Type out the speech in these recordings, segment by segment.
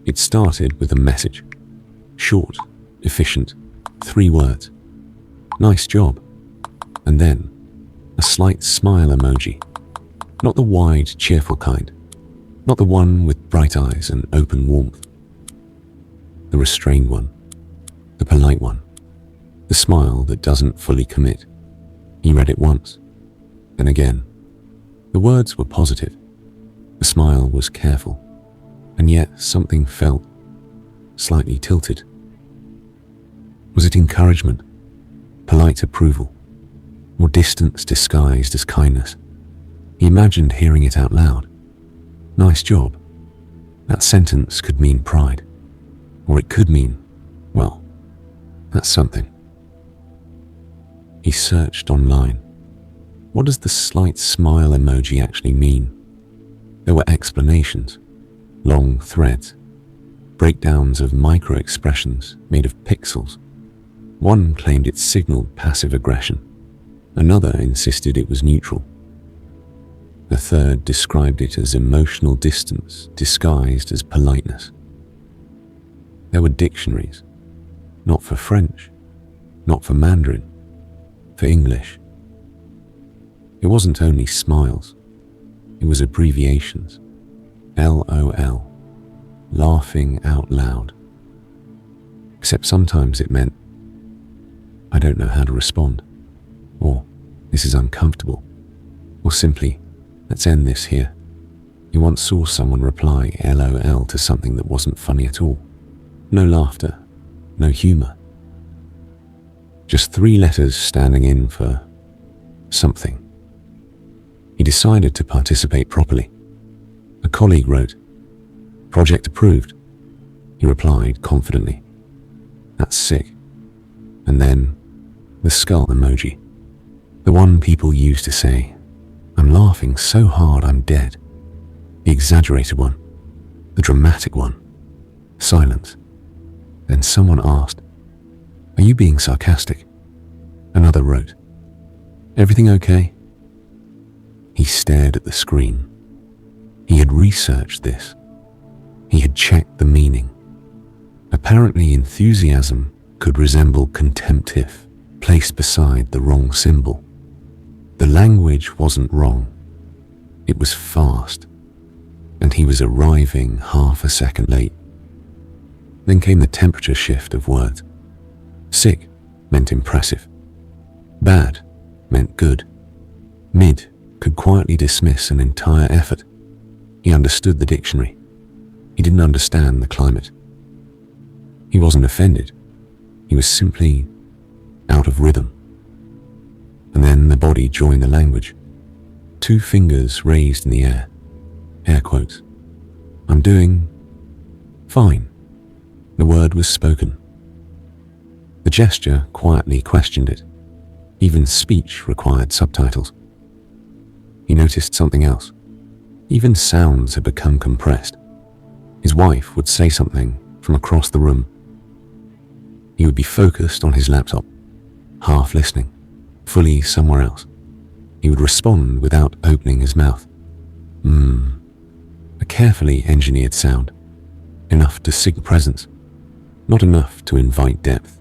It started with a message. Short, efficient, 3 words. Nice job. And then, a slight smile emoji. Not the wide, cheerful kind. Not the one with bright eyes and open warmth. The restrained one. The polite one. The smile that doesn't fully commit. He read it once, then again. The words were positive. The smile was careful. And yet something felt slightly tilted. Was it encouragement? Polite approval? Or distance disguised as kindness? He imagined hearing it out loud. Nice job. That sentence could mean pride. Or it could mean, well, that's something. He searched online. What does the slight smile emoji actually mean? There were explanations, long threads, breakdowns of micro-expressions made of pixels. One claimed it signaled passive aggression. Another insisted it was neutral. The third described it as emotional distance disguised as politeness. There were dictionaries, not for French, not for Mandarin, for English. It wasn't only smiles, it was abbreviations. LOL, laughing out loud. Except sometimes it meant, I don't know how to respond, or this is uncomfortable, or simply, let's end this here. You once saw someone reply LOL to something that wasn't funny at all. No laughter, no humor. Just 3 letters standing in for something. He decided to participate properly. A colleague wrote, "Project approved." He replied confidently, "That's sick." And then the skull emoji. The one people used to say, "I'm laughing so hard I'm dead." The exaggerated one. The dramatic one. Silence. Then someone asked, "Are you being sarcastic?" Another wrote, "Everything okay?" He stared at the screen. He had researched this. He had checked the meaning. Apparently enthusiasm could resemble contempt if placed beside the wrong symbol. The language wasn't wrong. It was fast, and he was arriving half a second late. Then came the temperature shift of words. Sick meant impressive. Bad meant good. Mid could quietly dismiss an entire effort. He understood the dictionary. He didn't understand the climate. He wasn't offended. He was simply out of rhythm. And then the body joined the language. 2 fingers raised in the air. Air quotes. I'm doing fine. The word was spoken. The gesture quietly questioned it. Even speech required subtitles. He noticed something else. Even sounds had become compressed. His wife would say something from across the room. He would be focused on his laptop, half listening, fully somewhere else. He would respond without opening his mouth. A carefully engineered sound, enough to signal presence, not enough to invite depth.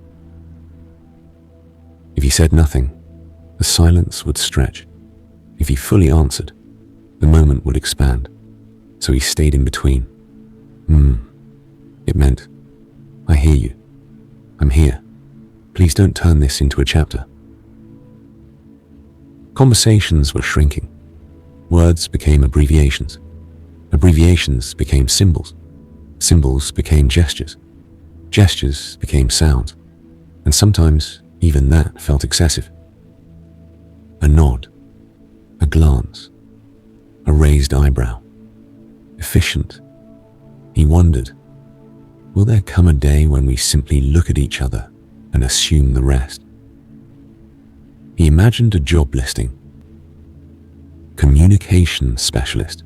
If he said nothing, the silence would stretch. If he fully answered, the moment would expand. So he stayed in between. It meant, I hear you. I'm here. Please don't turn this into a chapter. Conversations were shrinking. Words became abbreviations. Abbreviations became symbols. Symbols became gestures. Gestures became sounds. And sometimes even that felt excessive. A nod. A glance. A raised eyebrow. Efficient. He wondered, will there come a day when we simply look at each other and assume the rest? He imagined a job listing. Communication specialist.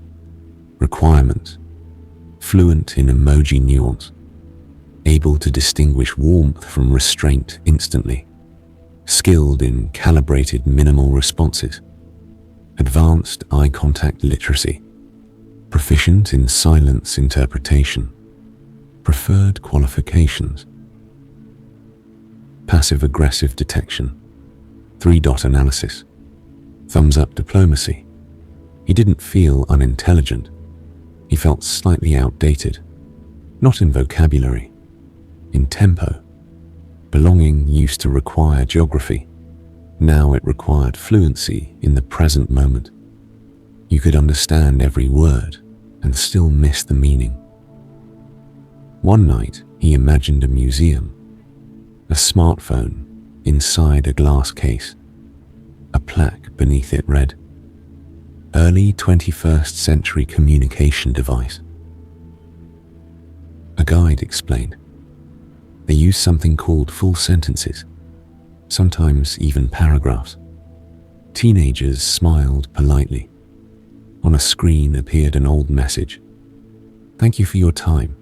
Requirement. Fluent in emoji nuance. Able to distinguish warmth from restraint instantly. skilled in calibrated minimal responses, advanced eye contact literacy, proficient in silence interpretation, preferred qualifications, passive-aggressive detection, three-dot analysis, thumbs-up diplomacy. He didn't feel unintelligent. He felt slightly outdated, not in vocabulary, in tempo. Belonging used to require geography. Now it required fluency in the present moment. You could understand every word and still miss the meaning. One night, he imagined a museum, a smartphone inside a glass case. A plaque beneath it read, "Early 21st century communication device." A guide explained, they use something called full sentences, sometimes even paragraphs. Teenagers smiled politely. On a screen appeared an old message. "Thank you for your time.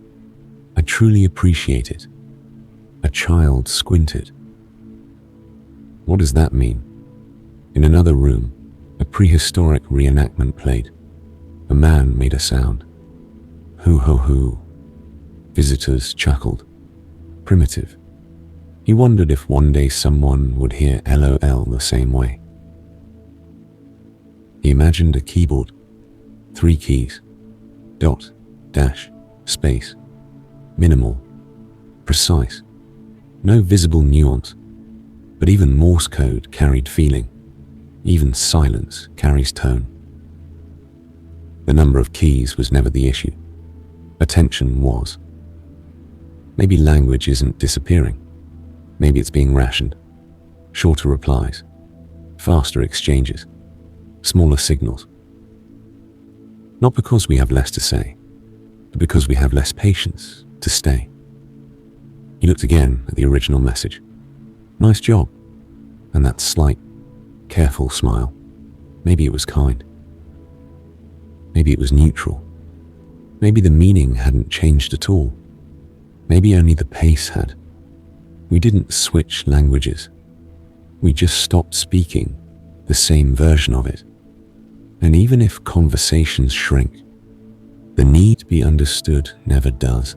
I truly appreciate it." A child squinted. What does that mean? In another room, a prehistoric reenactment played. A man made a sound. Hoo ho hoo. Visitors chuckled. Primitive. He wondered if one day someone would hear LOL the same way. He imagined a keyboard, 3 keys, dot, dash, space, minimal, precise, no visible nuance, but even Morse code carried feeling. Even silence carries tone. The number of keys was never the issue. Attention was. Maybe language isn't disappearing. Maybe it's being rationed. Shorter replies, faster exchanges, smaller signals. Not because we have less to say, but because we have less patience to stay. He looked again at the original message. Nice job. And that slight, careful smile. Maybe it was kind. Maybe it was neutral. Maybe the meaning hadn't changed at all. Maybe only the pace had. We didn't switch languages. We just stopped speaking the same version of it. And even if conversations shrink, the need to be understood never does.